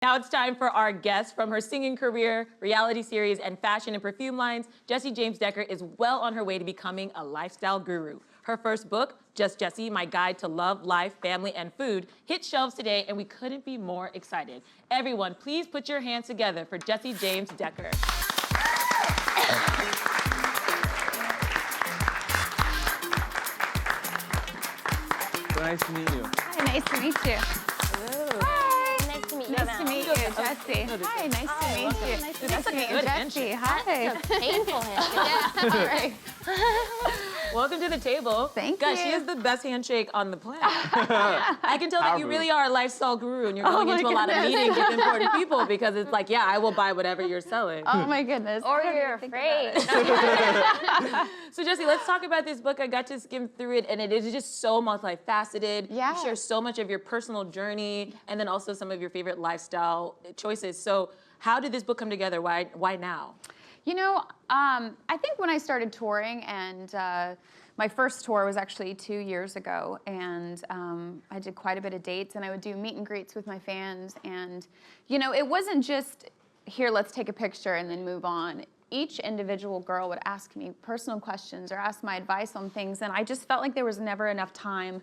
Now it's time for our guest. From her singing career, reality series, and fashion and perfume lines, Jessie James Decker is well on her way to becoming a lifestyle guru. Her first book, Just Jessie, My Guide to Love, Life, Family, and Food, hit shelves today, and we couldn't be more excited. Everyone, please put your hands together for Jessie James Decker. Nice to meet you. Hi, nice to meet you. Hello. Hi. Nice to meet you. Nice to meet you, Jessie. Hi, nice to meet you. Nice to Nice to meet you, Jessie. Hi. That's a painful handshake. All right. Welcome to the table. Thank Gosh, you. she has the best handshake on the planet. I can tell that you really are a lifestyle guru, and you're going into a lot of meetings with important people because it's like, yeah, I will buy whatever you're selling. Oh my goodness. Or you're afraid. So Jessie, let's talk about this book. I got to skim through it, and it is just so multifaceted. Yeah. You share so much of your personal journey, and then also some of your favorite lifestyle choices. So how did this book come together? Why now? You know, I think when I started touring, and my first tour was actually 2 years ago, and I did quite a bit of dates, and I would do meet and greets with my fans, and you know, it wasn't just, here, let's take a picture and then move on. Each individual girl would ask me personal questions or ask my advice on things, and I just felt like there was never enough time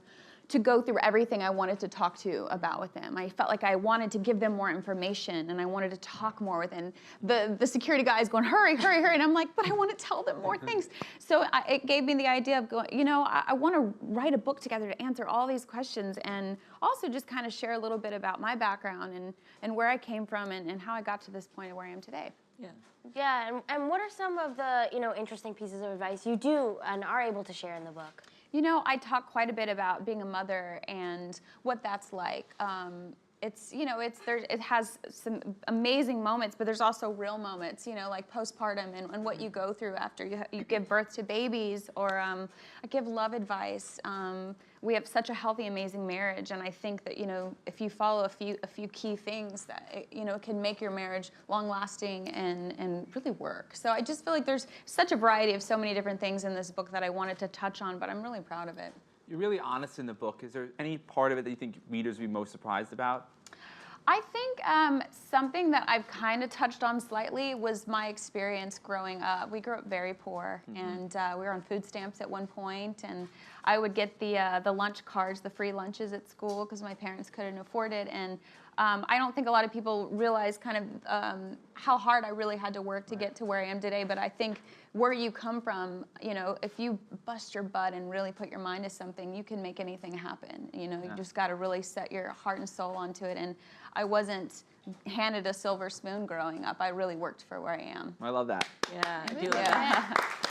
to go through everything I wanted to talk to about with them. I felt like I wanted to give them more information, and I wanted to talk more with them. The security guy is going, hurry, hurry, hurry, and I'm like, but I want to tell them more things. So it gave me the idea of going, you know, I want to write a book together to answer all these questions, and also just kind of share a little bit about my background and where I came from and how I got to this point of where I am today. Yeah. Yeah, and what are some of the, interesting pieces of advice you do and are able to share in the book? You know, I talk quite a bit about being a mother and what that's like. It has some amazing moments, but there's also real moments, like postpartum and what you go through after you give birth to babies, or I give love advice. We have such a healthy, amazing marriage, and I think that, if you follow a few key things, that it can make your marriage long-lasting and really work. So I just feel like there's such a variety of so many different things in this book that I wanted to touch on, but I'm really proud of it. You're really honest in the book. Is there any part of it that you think readers would be most surprised about? I think something that I've kind of touched on slightly was my experience growing up. We grew up very poor, and we were on food stamps at one point, and I would get the lunch cards, the free lunches at school, because my parents couldn't afford it. And I don't think a lot of people realize kind of how hard I really had to work to get to where I am today. But I think where you come from, if you bust your butt and really put your mind to something, you can make anything happen. You just got to really set your heart and soul onto it. And I wasn't handed a silver spoon growing up. I really worked for where I am. I love that. Yeah, I do love that.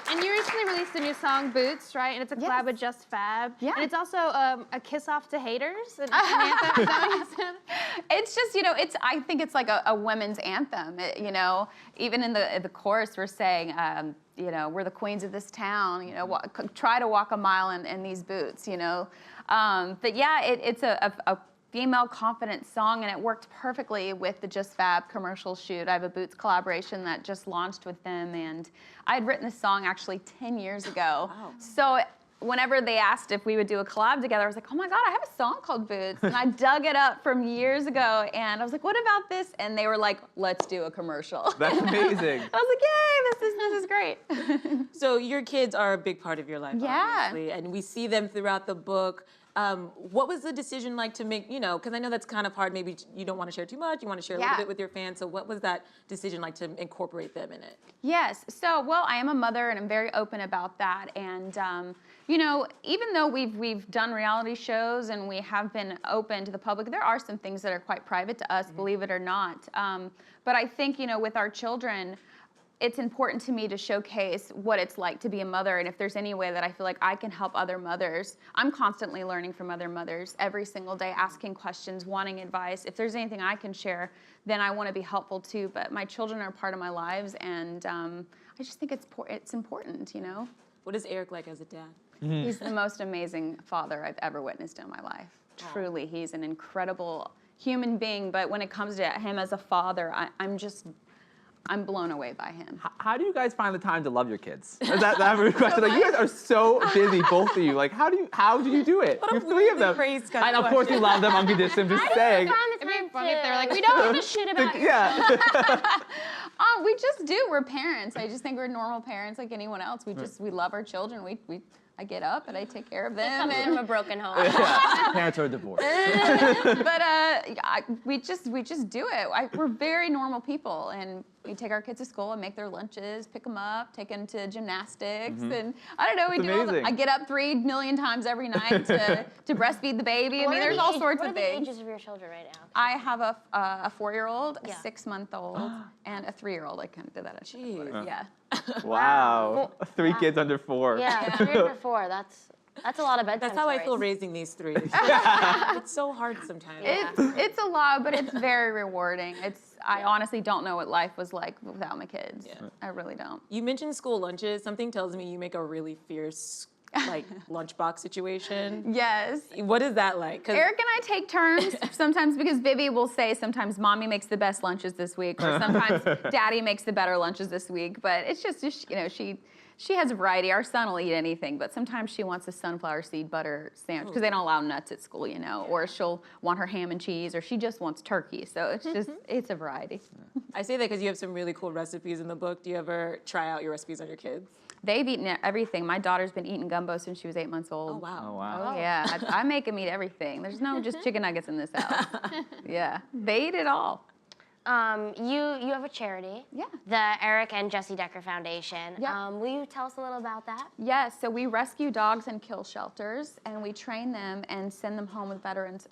And you recently released a new song, Boots, right? And it's a collab with Just Fab. Yeah. And it's also a kiss off to haters. And anthem. Is that what you said? It's just, I think it's like a women's anthem. Even in the chorus, we're saying, we're the queens of this town. Try to walk a mile in these boots. But yeah, it's a female confident song, and it worked perfectly with the Just Fab commercial shoot. I have a Boots collaboration that just launched with them, and I had written this song actually 10 years ago. Wow. So whenever they asked if we would do a collab together, I was like, oh my God, I have a song called Boots. And I dug it up from years ago, and I was like, what about this? And they were like, let's do a commercial. That's amazing. I was like, yay, this is great. So your kids are a big part of your life, obviously, and we see them throughout the book. What was the decision like to make, because I know that's kind of hard, maybe you don't want to share too much, you want to share a little bit with your fans, so what was that decision like to incorporate them in it? Yes, so, well, I am a mother, and I'm very open about that, and, even though we've done reality shows and we have been open to the public, there are some things that are quite private to us, believe it or not, but I think, with our children, it's important to me to showcase what it's like to be a mother, and if there's any way that I feel like I can help other mothers, I'm constantly learning from other mothers every single day, asking questions, wanting advice. If there's anything I can share, then I want to be helpful too, but my children are part of my lives, and I just think it's important, What is Eric like as a dad? He's the most amazing father I've ever witnessed in my life. Truly, he's an incredible human being, but when it comes to him as a father, I'm blown away by him. How do you guys find the time to love your kids? That rude question. Like, you guys are so busy, both of you. Like, how do you do it? You have 3 of them. praise kind And of of course you love them unconditionally. I'm just saying. It'd be funny if they're like, we don't give a shit about you. Yeah. We just do. We're parents. I just think we're normal parents like anyone else. We love our children. I get up and I take care of them. Comes from a broken home. Yeah. Parents are divorced. But we just do it. We're very normal people, and we take our kids to school and make their lunches, pick them up, take them to gymnastics, and I don't know. We It's do. amazing. I get up 3 million times every night to breastfeed the baby. I mean, there's all sorts of What are the things. ages of your children right now? I have a 4-year-old, a Yeah. 6-month-old, and a 3-year-old. I kind of did that. Jeez. Yeah. Wow. 3 kids under 4. Yeah, 3 or 4. That's a lot of bedtime That's how I stories. feel raising these 3. It's so hard sometimes. It's a lot, but it's very rewarding. I honestly don't know what life was like without my kids. Yeah. I really don't. You mentioned school lunches. Something tells me you make a really fierce, like, lunchbox situation. Yes. What is that like? 'Cause Eric and I take turns sometimes because Vivi will say sometimes Mommy makes the best lunches this week, or sometimes Daddy makes the better lunches this week. But it's just she has a variety. Our son will eat anything, but sometimes she wants a sunflower seed butter sandwich because they don't allow nuts at school, or she'll want her ham and cheese, or she just wants turkey. So it's just it's a variety. I say that because you have some really cool recipes in the book. Do you ever try out your recipes on your kids? They've eaten everything. My daughter's been eating gumbo since she was 8 months old. Oh, wow. Oh, wow. Oh, yeah. I make them eat everything. There's no just chicken nuggets in this house. Yeah. They eat it all. You have a charity. Yeah. The Eric and Jessie Decker Foundation. Yeah. Will you tell us a little about that? Yes, so we rescue dogs in kill shelters, and we train them and send them home with veterans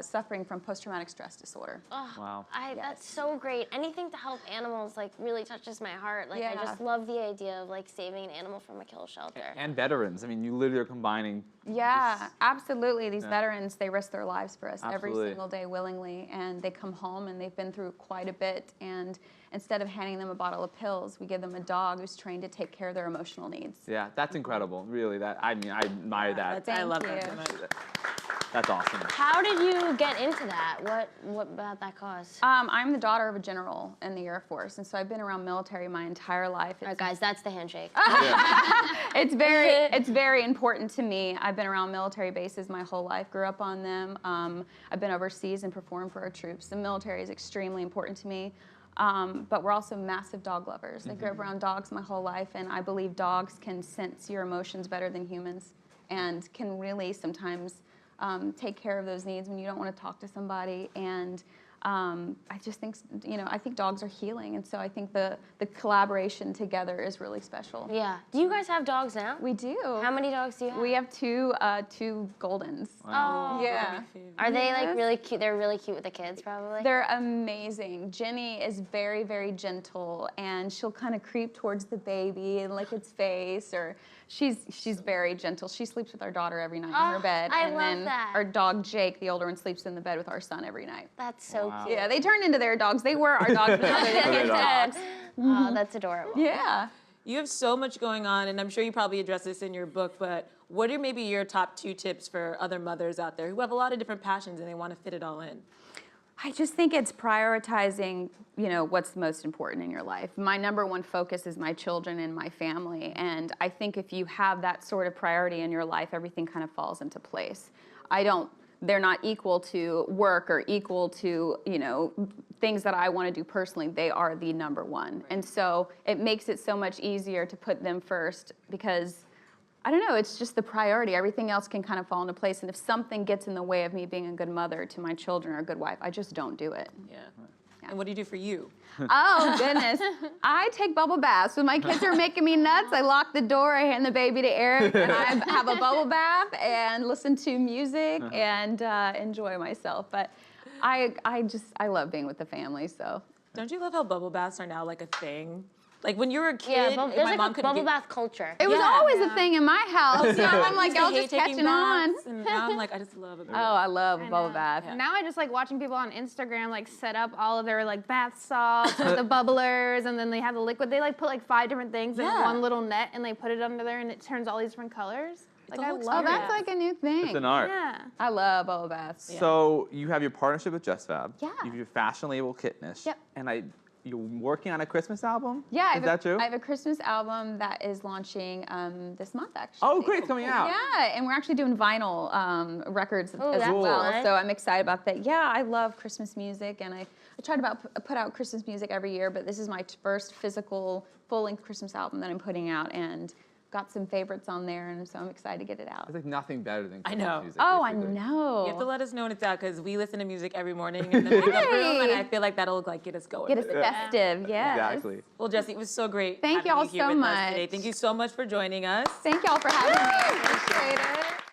suffering from post-traumatic stress disorder. Oh, Wow. That's so great. Anything to help animals really touches my heart. I Yeah. just love the idea of saving an animal from a kill shelter. And veterans. I mean, you literally are combining. Yeah, absolutely. These veterans, they risk their lives for us every Absolutely. single day willingly, and they come home and they've been through quite a bit, and instead of handing them a bottle of pills, we give them a dog who's trained to take care of their emotional needs. Yeah, that's incredible. Really, I admire that. I love Thank that you. so much. That's awesome. How did you get into that? What about that cause? I'm the daughter of a general in the Air Force, and so I've been around military my entire life. All right, guys, that's the handshake. It's very important to me. I've been around military bases my whole life, grew up on them. I've been overseas and performed for our troops. The military is extremely important to me. But we're also massive dog lovers. I grew up around dogs my whole life, and I believe dogs can sense your emotions better than humans and can really sometimes take care of those needs when you don't want to talk to somebody. And I just think, I think dogs are healing, and so I think the collaboration together is really special. Yeah. Do you guys have dogs now? We do. How many dogs do you have? We have two Goldens. Oh. Yeah. Are they Yes. really cute? They're really cute with the kids, probably. They're amazing. Jenny is very, very gentle, and she'll kind of creep towards the baby and lick its face, or she's very gentle. She sleeps with our daughter every night in her bed. I and love then that. our dog Jake, the older one, sleeps in the bed with our son every night. That's so Wow. cute. Yeah, they turned into their dogs. They were our dogs, but now they're the kids' dogs. Oh, that's adorable. Yeah. You have so much going on, and I'm sure you probably address this in your book, but what are maybe your top 2 tips for other mothers out there who have a lot of different passions and they want to fit it all in? I just think it's prioritizing, what's most important in your life. My number one focus is my children and my family, and I think if you have that sort of priority in your life, everything kind of falls into place. They're not equal to work or equal to, things that I want to do personally. They are the number one. Right. And so it makes it so much easier to put them first because, I don't know, it's just the priority. Everything else can kind of fall into place. And if something gets in the way of me being a good mother to my children or a good wife, I just don't do it. Yeah. And what do you do for you? Oh, goodness. I take bubble baths. When my kids are making me nuts, I lock the door, I hand the baby to Eric, and I have a bubble bath and listen to music and enjoy myself. But I love being with the family, so. Don't you love how bubble baths are now like a thing? Like when you were a Yeah, kid, there's my mom a couldn't bubble get... bath culture. It was always a thing in my house. So I'm like, I I'll used just to hate taking catching on. baths, and now I'm like, I just love it. Oh, I love a bubble know. bath. Now I just like watching people on Instagram set up all of their bath salts, with the bubblers, and then they have the liquid. They put 5 different things in one little net, and they put it under there, and it turns all these different colors. a I whole love Oh, it. that's like a new thing. It's an art. Yeah. I love bubble baths. So you have your partnership with JustFab. Yeah. You have your fashion label Kitnish. Yep. And you're working on a Christmas album? Yeah, Is that true? I have a Christmas album that is launching this month, actually. Oh, great, it's coming out. Yeah, and we're actually doing vinyl records as that's well. fun. So I'm excited about that. Yeah, I love Christmas music, and I try to put out Christmas music every year, but this is my first physical, full-length Christmas album that I'm putting out, and got some favorites on there, and so I'm excited to get it out. There's like nothing better than Christmas know. music. Oh, I basically. know. You have to let us know when it's out because we listen to music every morning in the makeup room, and I feel like that'll like get us going. Get us festive, yes. Exactly. Well, Jessie, it was so great. Thank having y'all you here so with us much. today. Thank you so much for joining us. Thank y'all for having me. I appreciate it.